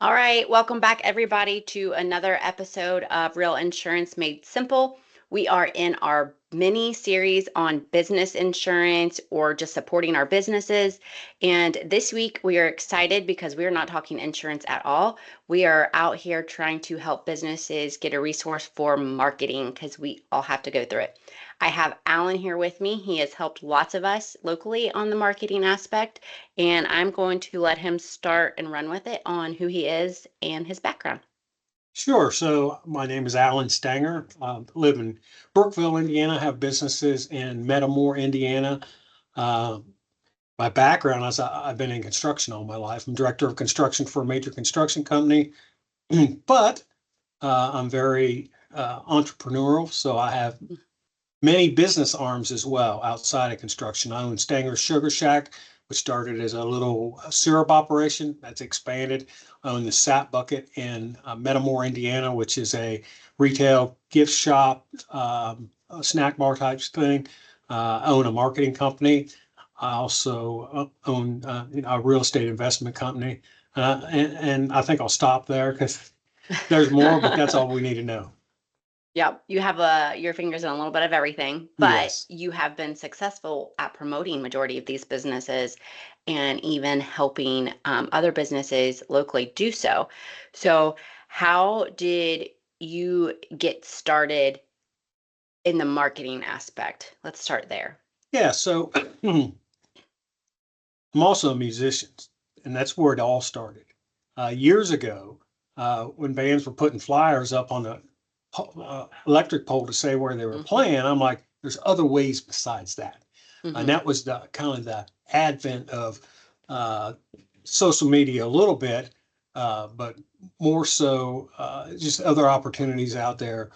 All right, welcome back, everybody, to another episode of Real Insurance Made Simple. We are in our mini series on business insurance or just supporting our businesses. And this week, we are excited because we are not talking insurance at all. We are out here trying to help businesses get a resource for marketing because we all have to go through it. I have Alan here with me. He has helped lots of us locally on the marketing aspect, and I'm going to let him start and run with it on who he is and his background. Sure. So my name is Alan Stenger. Live in Brookville, Indiana. Have businesses in Metamore, Indiana. Uh, my background is I've been in construction all my life. I'm director of construction for a major construction company, but I'm very entrepreneurial. So I have many business arms as well outside of construction. I own Stenger Sugar Shack, which started as a little syrup operation that's expanded. I own the Sap Bucket in Metamore, Indiana, which is a retail gift shop, a snack bar type thing. I own a marketing company. I also own a real estate investment company. And I think I'll stop there because there's more, but that's all we need to know. Yep, you have your fingers in a little bit of everything, but Yes. you have been successful at promoting majority of these businesses and even helping other businesses locally do so. So, how did you get started in the marketing aspect? Let's start there. Yeah. So I'm also a musician, and that's where it all started. Years ago, when bands were putting flyers up on the electric pole to say where they were Hmm. playing, I'm like, there's other ways besides that. And Hmm. that was the kind of the advent of uh, social media a little bit, but more so just other opportunities out there,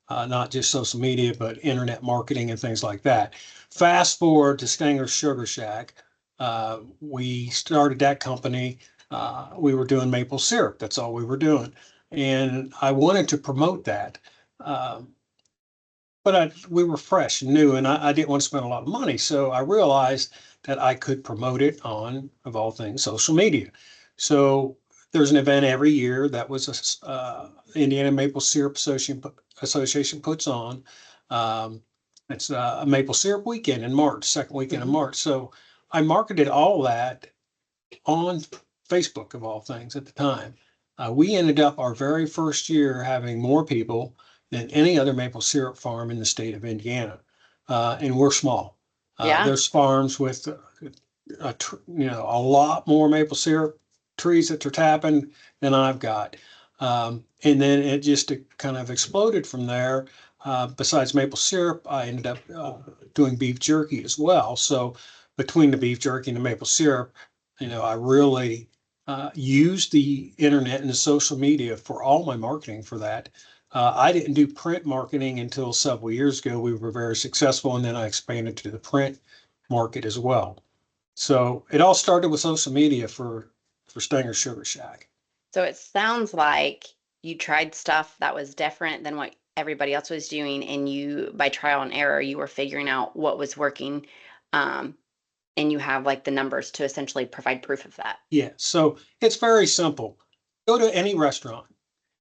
not just social media, but internet marketing and things like that. Fast forward to Stenger Sugar Shack. We started that company. We were doing maple syrup. That's all we were doing. And I wanted to promote that. Um, but we were fresh and new, and I didn't want to spend a lot of money. So I realized that I could promote it on, of all things, social media. So there's an event every year that was Indiana Maple Syrup Association puts on. Um, it's a maple syrup weekend in March, second weekend of Hmm. March. So I marketed all that on Facebook, of all things, at the time. We ended up our very first year having more people than any other maple syrup farm in the state of Indiana, and we're small. Yeah. There's farms with a lot more maple syrup trees that they're tapping than I've got. And then it just kind of exploded from there. Besides maple syrup, I ended up doing beef jerky as well. So between the beef jerky and the maple syrup, I really used the internet and the social media for all my marketing for that. I didn't do print marketing until several years ago. We were very successful, and then I expanded to the print market as well. So it all started with social media for Stenger Sugar Shack. So it sounds like you tried stuff that was different than what everybody else was doing, and you, by trial and error, you were figuring out what was working, um, and you have like the numbers to essentially provide proof of that. Yeah, so it's very simple. Go to any restaurant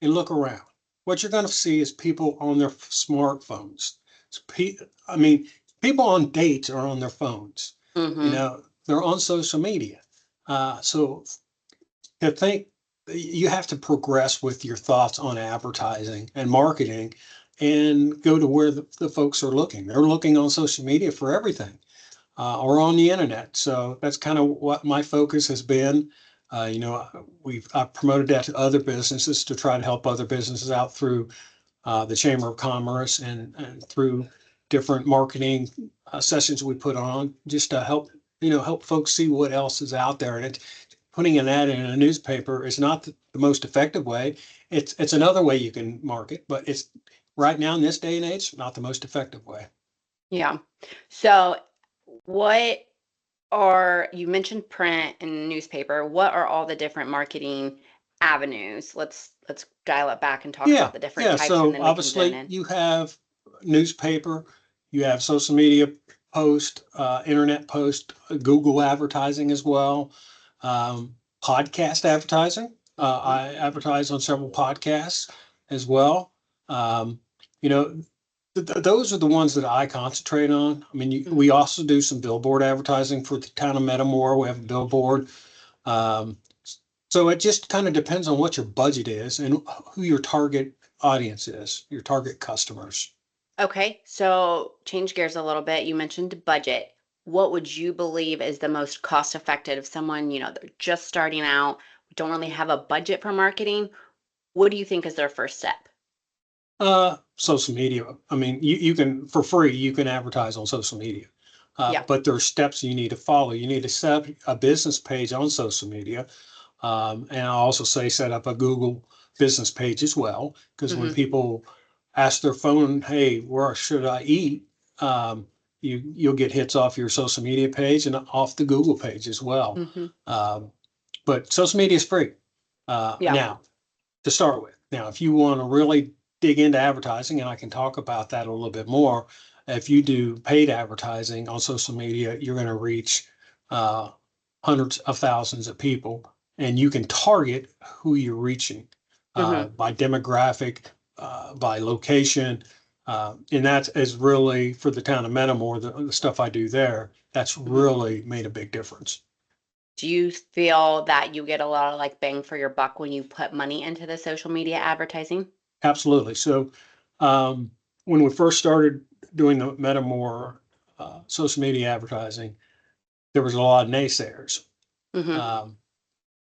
and look around. What you're going to see is people on their smartphones. I mean, people on dates are on their phones. Mm-hmm. They're on social media. So I think you have to progress with your thoughts on advertising and marketing and go to where the folks are looking. They're looking on social media for everything, or on the internet. So that's kind of what my focus has been. I've promoted that to other businesses to try to help other businesses out through the Chamber of Commerce and through different marketing sessions we put on just to help folks see what else is out there. And putting an ad in a newspaper is not the most effective way. It's another way you can market, but it's right now in this day and age not the most effective way. Yeah. So what are, you mentioned print and newspaper. What are all the different marketing avenues? Let's dial it back and talk Yeah, about the different yeah. types, and So then we can zone obviously in. you have newspaper, you have social media post, internet post, Google advertising as well, podcast advertising. I advertise on several podcasts as well. Um, you know, those are the ones that I concentrate on. I mean, we Mhm. also do some billboard advertising for the town of Metamora. We have a billboard. Um, so it just kind of depends on what your budget is and who your target audience is, your target customers. Okay, so change gears a little bit. You mentioned budget. What would you believe is the most cost effective if someone, they're just starting out, don't really have a budget for marketing? What do you think is their first step? Social media. I mean, you can for free, you can advertise on social media. Yeah. But there are steps you need to follow. You need to set up a business page on social media. And I also say set up a Google business page as well, because when Hmm. people ask their phone, "Hey, where should I eat?" You'll get hits off your social media page and off the Google page as well. Hmm. Um, but social media is free Yeah. now to start with. Now, if you want to really dig into advertising, and I can talk about that a little bit more, if you do paid advertising on social media, you're going to reach uh, hundreds of thousands of people, and you can target who you're reaching Hmm. by demographic, by location. And that is really for the town of Metamore, the stuff I do there, that's Hmm. really made a big difference. Do you feel that you get a lot of like bang for your buck when you put money into the social media advertising? Absolutely. So um, when we first started doing the Metamore social media advertising, there was a lot of naysayers. Hmm. Um,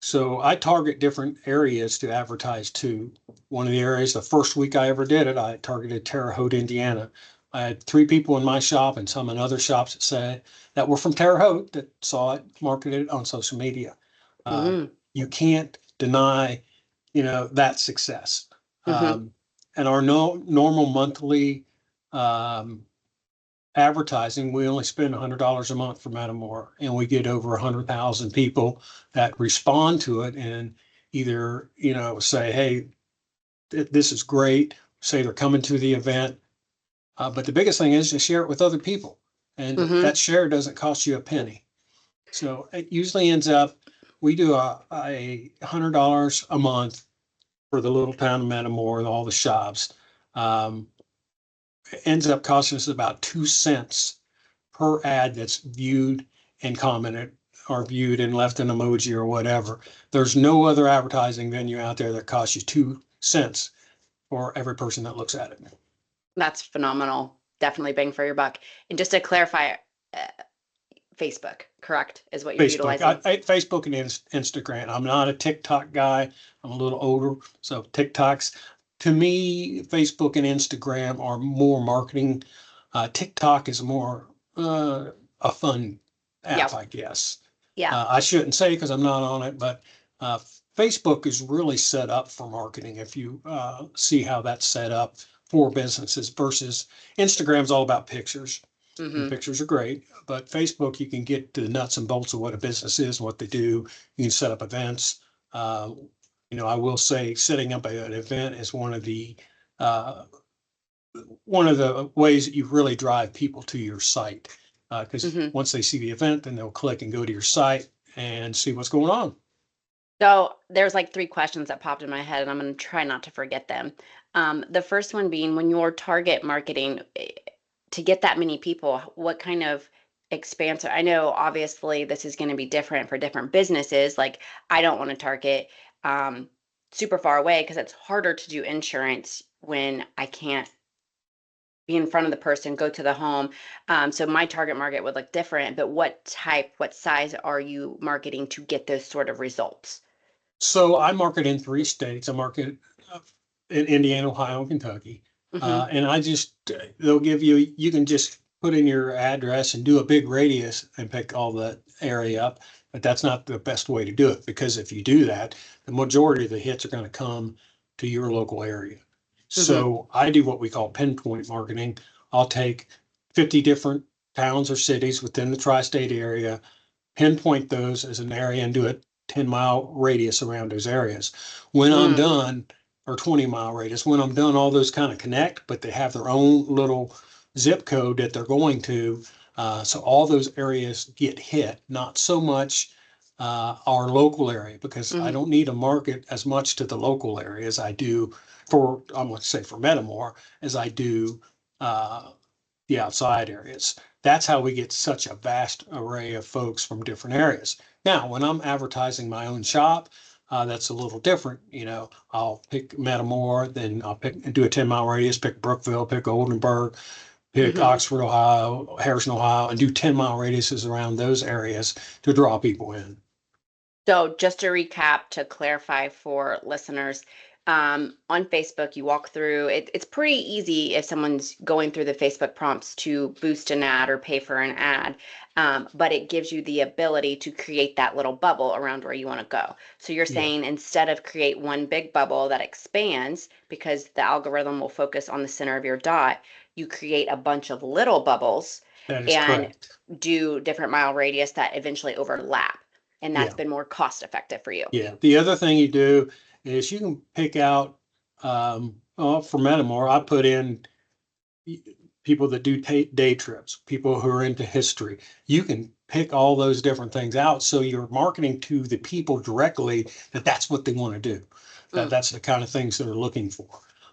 so I target different areas to advertise to. One of the areas, the first week I ever did it, I targeted Terre Haute, Indiana. I had 3 people in my shop and some in other shops that were from Terre Haute that saw it marketed on social media. Uh, Hmm. you can't deny, that success. Hmm. Um, and our no, normal monthly um, advertising, we only spend $100 a month for Metamore, and we get over 100,000 people that respond to it and either, say, "Hey, this is great," say they're coming to the event. But the biggest thing is to share it with other people. And that Hmm. share doesn't cost you a penny. So it usually ends up, we do a $100 a month for the little town of Metamore and all the shops. Um, it ends up costing us about 2 cents per ad that's viewed and commented or viewed and left an emoji or whatever. There's no other advertising venue out there that costs you 2 cents for every person that looks at it. That's phenomenal. Definitely bang for your buck. And just to clarify, uh, Facebook, correct, is what you're Facebook, utilizing. Facebook and Instagram. I'm not a TikTok guy. I'm a little older, so TikToks. To me, Facebook and Instagram are more marketing. TikTok is more a fun Yeah. app, I guess. Yeah. I shouldn't say because I'm not on it, but uh, Facebook is really set up for marketing. If you see how that's set up for businesses versus Instagram's all about pictures, and Hmm. pictures are great, but Facebook, you can get to the nuts and bolts of what a business is, what they do. You can set up events. Uh, I will say setting up an event is uh, one of the ways that you really drive people to your site. Because Hmm. once they see the event, then they'll click and go to your site and see what's going on. So there's like three questions that popped in my head, and I'm going to try not to forget them. The first one being when you're target marketing to get that many people, what kind of expanse? I know obviously this is going to be different for different businesses. Like I don't want to target um, super far away because it's harder to do insurance when I can't be in front of the person, go to the home. So my target market would look different. But what type, what size are you marketing to get those sort of results? So I market in 3 states. I market uh, in Indiana, Ohio, and Kentucky. Hmm. And they'll give you can just put in your address and do a big radius and pick all that area up. But that's not the best way to do it because if you do that, the majority of the hits are going to come to your local area. Hmm. So I do what we call pinpoint marketing. I'll take 50 different towns or cities within the tri-state area, pinpoint those as an area and do a 10-mile radius around those areas. When I'm Mm. done, or 20-mile radius, when I'm done, all those kind of connect, but they have their own little zip code that they're going to. So all those areas get hit, not so much our local area, because I Mhm. don't need to market as much to the local area as I do for, I'm going to say for Metamore, as I do the outside areas. That's how we get such a vast array of folks from different areas. Now, when I'm advertising my own shop, that's a little different. I'll pick Metamore, then I'll do a 10-mile radius, pick Brookville, pick Oldenburg, pick Mhm. Oxford, Ohio, Harrison, Ohio, and do 10-mile radiuses around those areas to draw people in. So just to recap, to clarify for listeners, on Facebook, you walk through it. It's pretty easy if someone's going through the Facebook prompts to boost an ad or pay for an ad, but it gives you the ability to create that little bubble around where you want to go. So you're Yeah, saying instead of create one big bubble that expands because the algorithm will focus on the center of your dot, you create a bunch of little bubbles that is and correct. do different mile radius that eventually overlap, and that's Yeah. been more cost effective for you. Yeah. The other thing you do is you can pick out, for Metamore, I put in people that do day trips, people who are into history. You can pick all those different things out. So you're marketing to the people directly that that's what they want to do. Mm. That's the kind of things they're looking for.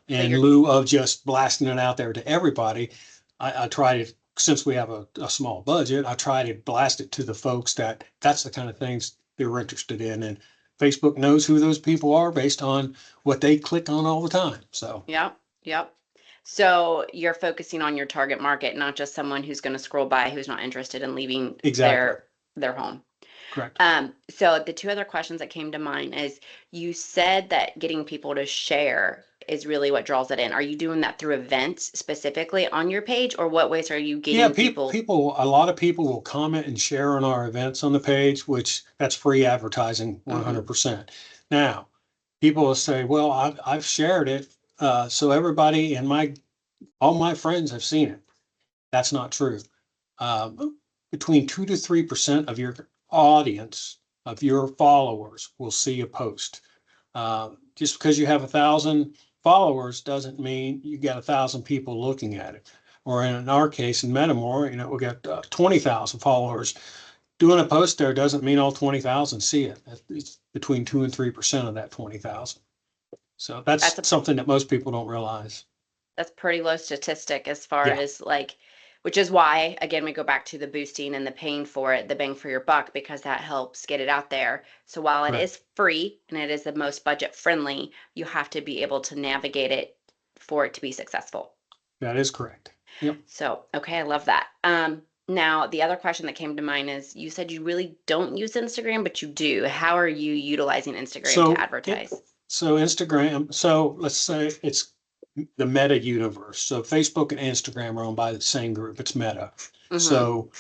So In you're lieu of just blasting it out there to everybody, I try to, since we have a small budget, I try to blast it to the folks that's the kind of things they're interested in. And Facebook knows who those people are based on what they click on all the time. So Yep, yep. So you're focusing on your target market, not just someone who's going to scroll by who's not interested in leaving exactly their home. correct. So the two other questions that came to mind is you said that getting people to share is really what draws it in. Are you doing that through events specifically on your page, or what ways are you Yeah, getting people? a lot of people will comment and share on our events on the page, which that's free advertising Mhm. 100%. Now, people will say, well, I've shared it. So everybody in all my friends have seen it. That's not true. Between 2 to 3% of your audience, of your followers will see a post. Just because you have 1,000 followers doesn't mean you got 1,000 people looking at it. Or in our case, in Metamore, we got 20,000 followers. Doing a post there doesn't mean all 20,000 see it. It's between 2 and 3% of that 20,000. So That's that's a something that most people don't realize. That's pretty low statistic as far Yeah, as like, which is why, again, we go back to the boosting and the paying for it, the bang for your buck, because that helps get it out there. So while it correct. is free and it is the most budget friendly, you have to be able to navigate it for it to be successful. That is correct. Yep. So, okay, I love that. Now the other question that came to mind is you said you really don't use Instagram, but you do. How are you utilizing Instagram to So it advertise? so Instagram. So let's say it's the Meta universe. So Facebook and Instagram are owned by the same group. It's Meta. Mm-hmm. So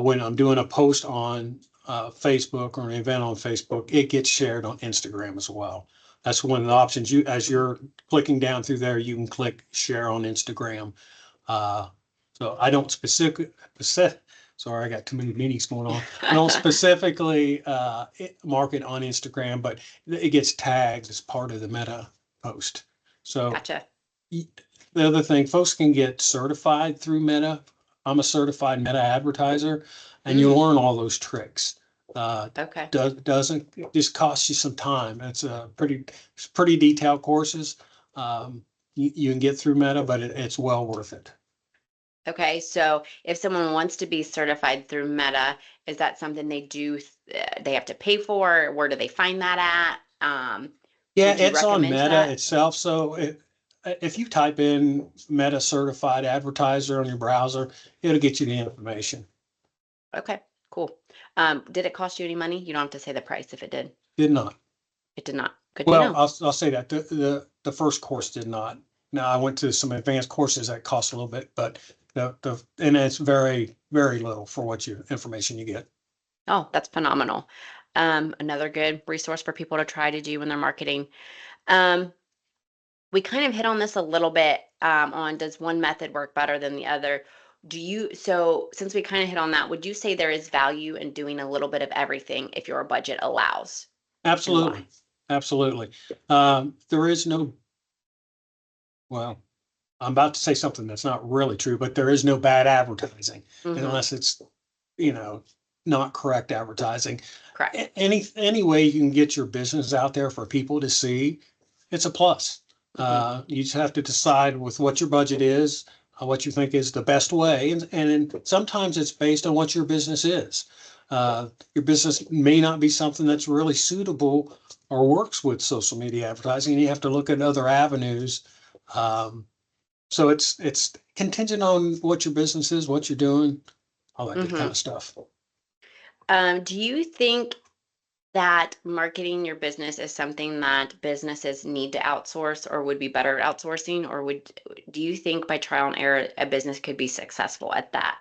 when I'm doing a post on Facebook or an event on Facebook, it gets shared on Instagram as well. That's one of the options. As you're clicking down through there, you can click share on Instagram. Uh, so I don't sorry, I got too many meetings going on. I don't specifically market on Instagram, but it gets tagged as part of the Meta post. So Gotcha. the other thing, folks can get certified through Meta. I'm a certified Meta advertiser, and you Mm, learn all those tricks. okay. Doesn't it just costs you some time. It's pretty detailed courses. You can get through Meta, but it's well worth it. Okay, so if someone wants to be certified through Meta, is that something they have to pay for? Where do they find that at? Yeah, Would you it's on recommend Meta that? itself. So if you type in Meta certified advertiser on your browser, it'll get you the information. Okay, cool. Did it cost you any money? You don't have to say the price if it did. Did not. It did not. Good to Well, know. I'll say that the first course did not. Now I went to some advanced courses that cost a little bit, but and it's very little for what information you get. Oh, that's phenomenal. Another good resource for people to try to do when they're marketing. We kind of hit on this a little bit on does one method work better than the other? So since we kind of hit on that, would you say there is value in doing a little bit of everything if your budget allows, and why? Absolutely, absolutely. There is no well, I'm about to say something that's not really true, but there is no bad advertising Hmm. unless it's you know not correct advertising. Correct. Any way you can get your business out there for people to see, it's a plus. Hmm. You just have to decide with what your budget is, what you think is the best way, and sometimes it's based on what your business is. Your business may not be something that's really suitable or works with social media advertising, and you have to look at other avenues. Um, so it's contingent on what your business is, what you're doing, all that good kind Hmm. of stuff. Do you think that marketing your business is something that businesses need to outsource or would be better at outsourcing? Or do you think by trial and error a business could be successful at that?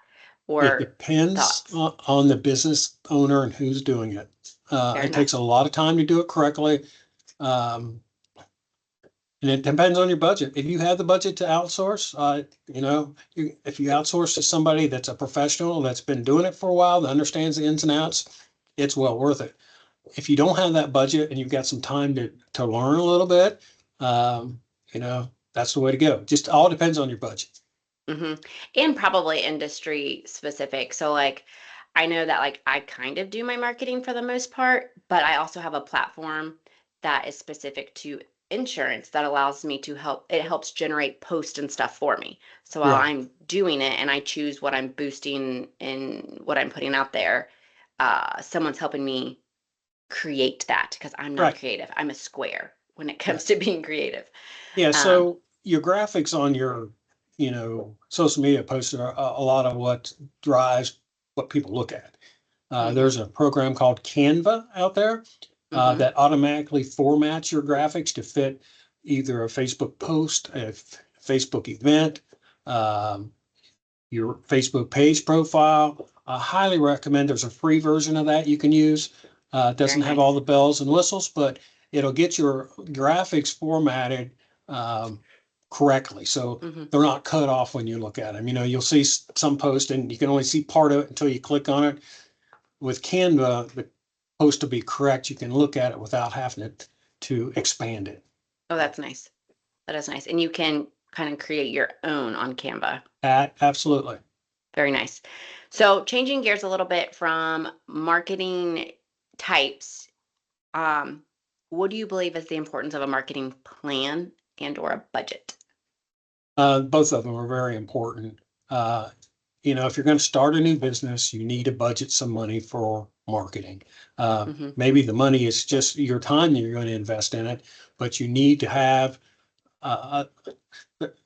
It Or depends thoughts? on the business owner and who's doing it. Fair It takes enough. a lot of time to do it correctly. Um, and it depends on your budget. If you have the budget to outsource, if you outsource to somebody that's a professional that's been doing it for a while, that understands the ins and outs, it's well worth it. If you don't have that budget and you've got some time to learn a little bit, um, that's the way to go. Just all depends on your budget. Hmm. And probably industry specific. So like I know that like I kind of do my marketing for the most part, but I also have a platform that is specific to insurance that allows me to it helps generate posts and stuff for me. So while Right, I'm doing it and I choose what I'm boosting and what I'm putting out there, someone's helping me create that because I'm not right, creative. I'm a square when it right. comes to being creative. Yeah, Um, so your graphics on your, social media posts are a lot of what drives what people look at. mhm, There's a program called Canva out there mhm. that automatically formats your graphics to fit either a Facebook post, a Facebook event, um, your Facebook page profile. I highly recommend. There's a free version of that you can use. It Very doesn't have all nice. the bells and whistles, but it'll get your graphics formatted um, correctly. So Mhm. they're not cut off when you look at them. You'll see some post and you can only see part of it until you click on it. With Canva, the post to be correct, you can look at it without having to expand it. Oh, that's nice. That is nice. And you can kind of create your own on Canva. Absolutely. Very nice. So, changing gears a little bit from marketing types, um, what do you believe is the importance of a marketing plan and or a budget? Both of them are very important. Uh, if you're going to start a new business, you need to budget some money for marketing. Hmm. Maybe the money is just your time that you're going to invest in it, but you need to have,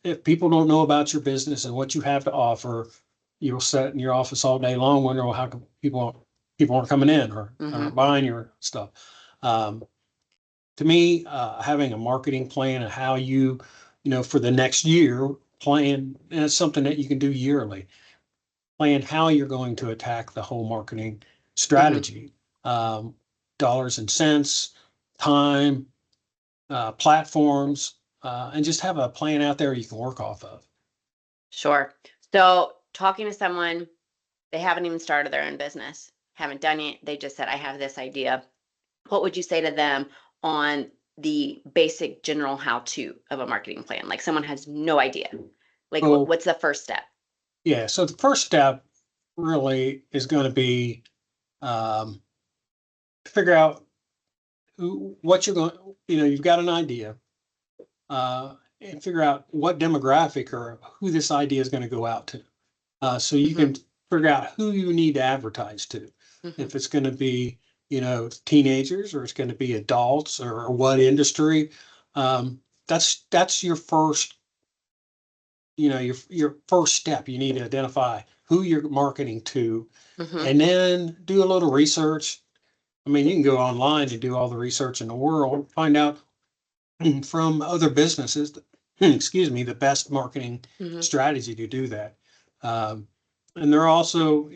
if people don't know about your business and what you have to offer, you'll sit in your office all day long wondering, well, how come people aren't coming in or Hmm. aren't buying your stuff. Um, to me, having a marketing plan and how for the next year plan, and it's something that you can do yearly, plan how you're going to attack the whole marketing Hmm. strategy, um, dollars and cents, time, platforms, and just have a plan out there you can work off of. Sure. So, talking to someone, they haven't even started their own business, haven't done it. They just said, I have this idea. What would you say to them on the basic general how to of a marketing plan? Like someone has no idea. Like So, what's the first step? yeah, so the first step really is going to be um, to figure out what you're going, you've got an idea, and figure out what demographic or who this idea is going to go out to. So you Hmm. can figure out who you need to advertise to. Hmm. If it's going to be, teenagers or it's going to be adults or what industry. That's your first, your first step. You need to identify who you're marketing to Hmm. and then do a little research. I mean, you can go online and do all the research in the world, find out from other businesses, excuse me, the best marketing Hmm. strategy to do that. Um, and there are also,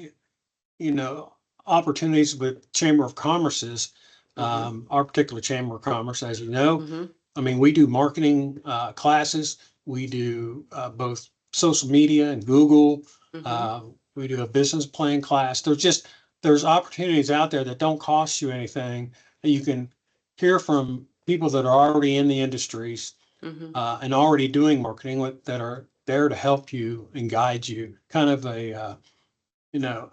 you know, opportunities with Chamber of Commerce's, Hmm. our particular Chamber of Commerce, as you know. Hmm. I mean, we do marketing classes. We do both social media and Google. Hmm. Uh, we do a business plan class. There's opportunities out there that don't cost you anything that you can hear from people that are already in the industries Hmm. and already doing marketing that are there to help you and guide you. Kind of a you know,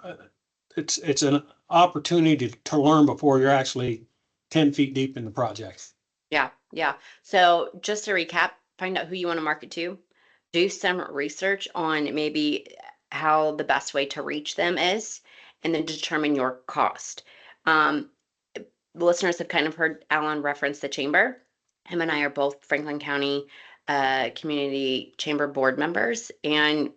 it's opportunity to learn before you're actually 10 feet deep in the project. Yeah, yeah. So just to recap, find out who you want to market to, do some research on maybe how the best way to reach them is, and then determine your cost. Um, the listeners have kind of heard Alan reference the chamber. Him and I are both Franklin County Community Chamber board members, and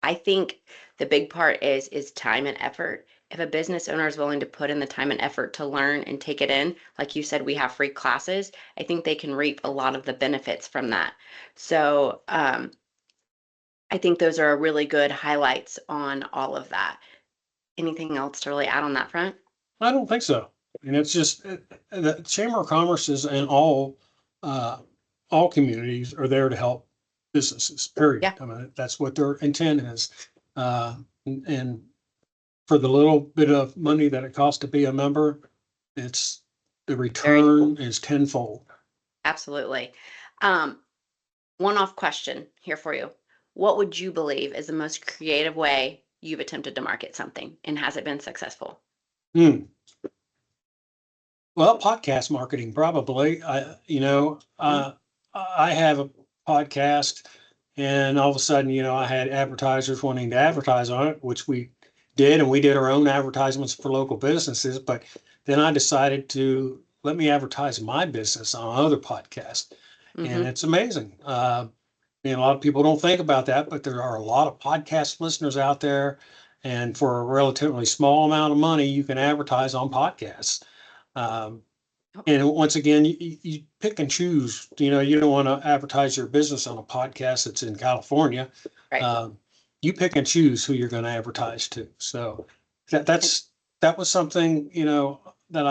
I think the big part is time and effort. If a business owner is willing to put in the time and effort to learn and take it in, like you said, we have free classes. I think they can reap a lot of the benefits from that. So I think those are really good highlights on all of that. Anything else to really add on that front? I don't think so. And it's just the Chamber of Commerce is in all communities are there to help businesses, period. Yeah, I mean, that's what their intent is. And for the little bit of money that it costs to be a member, it's the very return is tenfold. absolutely. Um, One off question here for you. What would you believe is the most creative way you've attempted to market something, and has it been successful? Hmm. Well, podcast marketing, probably. Mhm. I have a podcast, and all of a sudden, I had advertisers wanting to advertise on it, which we did, and we did our own advertisements for local businesses. But then I decided to let me advertise my business on other podcasts, and Mhm. it's amazing. A lot of people don't think about that, but there are a lot of podcast listeners out there, and for a relatively small amount of money, you can advertise on podcasts. Um, Oh, and once again, you pick and choose. You don't want to advertise your business on a podcast that's in California. right. Um, you pick and choose who you're going to advertise to. So that And that's that was something that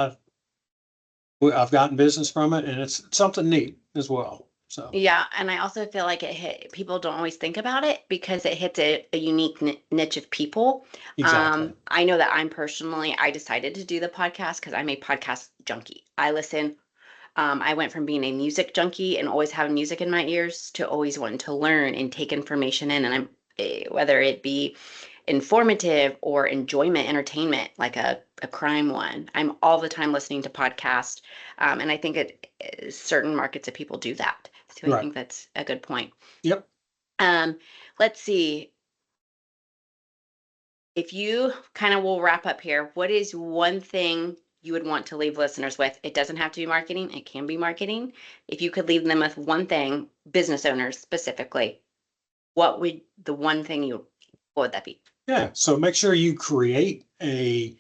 I've gotten business from it, and it's something neat as well. So yeah, and I also feel like it hit people don't always think about it because it hits a unique niche of people. exactly, I know that I decided to do the podcast because I'm a podcast junkie. I listen. I went from being a music junkie and always having music in my ears to always wanting to learn and take information in. And whether it be informative or enjoyment, entertainment, like a crime one, I'm all the time listening to podcasts. And I think certain markets of people do that. So I right. think that's a good point. Yep. Um, let's see. If you kind of will wrap up here, what is one thing you would want to leave listeners with? It doesn't have to be marketing, it can be marketing. If you could leave them with one thing, business owners specifically, what would the one thing what would that be? Yeah. So make sure you create a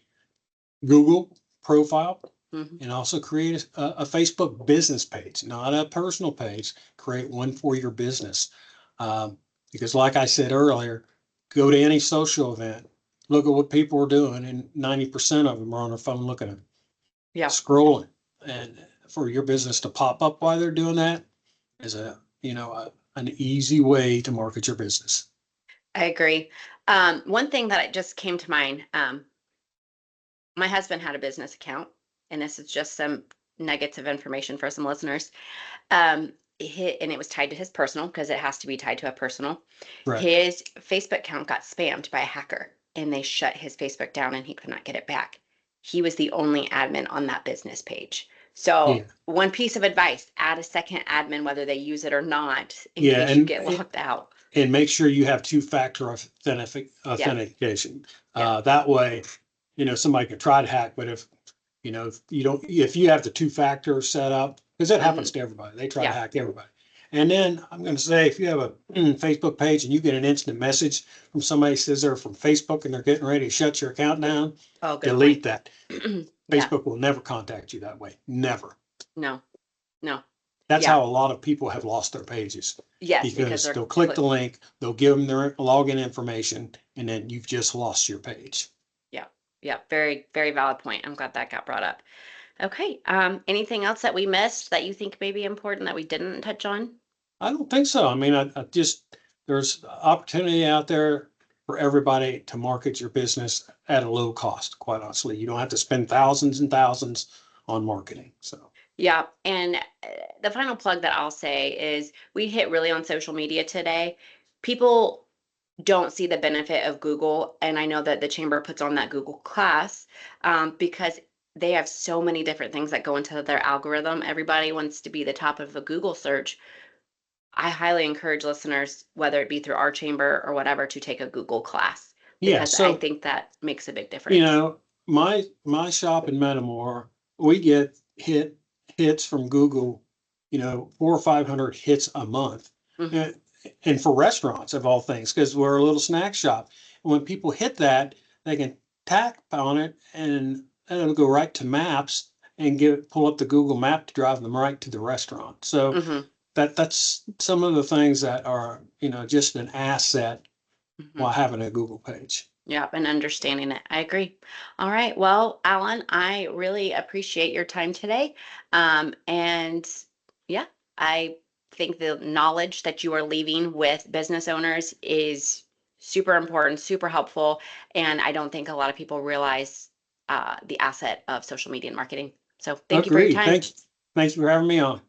Google profile Hmm. and also create a Facebook business page, not a personal page. Create one for your business. Because, like I said earlier, go to any social event, look at what people are doing, and 90% of them are on their phone looking at Yeah, scrolling. And for your business to pop up while they're doing that is an easy way to market your business. I agree. One thing that just came to mind, my husband had a business account, and this is just some nuggets of information for some listeners. And it was tied to his personal because it has to be tied to a personal. Right. His Facebook account got spammed by a hacker and they shut his Facebook down and he could not get it back. He was the only admin on that business page. Yeah. So, one piece of advice, add a second admin, whether they use it or not, in Yeah. case you get locked out. And make sure you have two-factor Yes, authentication. yes. That way, somebody can try to hack, but if you don't, if you have the two-factor set up, because it Hmm. happens to everybody, they try to Yeah. hack everybody. And then I'm going to say, if you have a Facebook page and you get an instant message from somebody says they're from Facebook and they're getting ready to shut your account down, Oh, good point. delete that. Yeah. Facebook will never contact you that way. Never. No, no. That's Yeah. how a lot of people have lost their pages Yes, because because they're they'll click click. the link, they'll give them their login information, and then you've just lost your page. Yeah. Yeah. Very, very valid point. I'm glad that got brought up. Okay. Anything else that we missed that you think may be important that we didn't touch on? I don't think so. I mean, I just, there's opportunity out there for everybody to market your business at a low cost, quite honestly. You don't have to spend thousands and thousands on marketing. So, Yeah. And the final plug that I'll say is we hit really on social media today. People don't see the benefit of Google. And I know that the chamber puts on that Google class because they have so many different things that go into their algorithm. Everybody wants to be the top of the Google search. I highly encourage listeners, whether it be through our chamber or whatever, to take a Google class Yeah. because I So, think that makes a big you difference. know, my shop in Metamore, we get hits from Google, 400 or 500 hits a month. Hmm. And, and for restaurants of all things, because we're a little snack shop. And when people hit that, they can tap on it and it'll go right to maps and pull up the Google map to drive them right to the restaurant. So Hmm. that's some of the things that are, just an asset Hmm. while having a Google page. Yeah, and understanding it. I agree. All right. Well, Alan, I really appreciate your time today. And yeah, I think the knowledge that you are leaving with business owners is super important, super helpful. And I don't think a lot of people realize the asset of social media and marketing. So thank you for your Agreed. time. Thanks for having me on.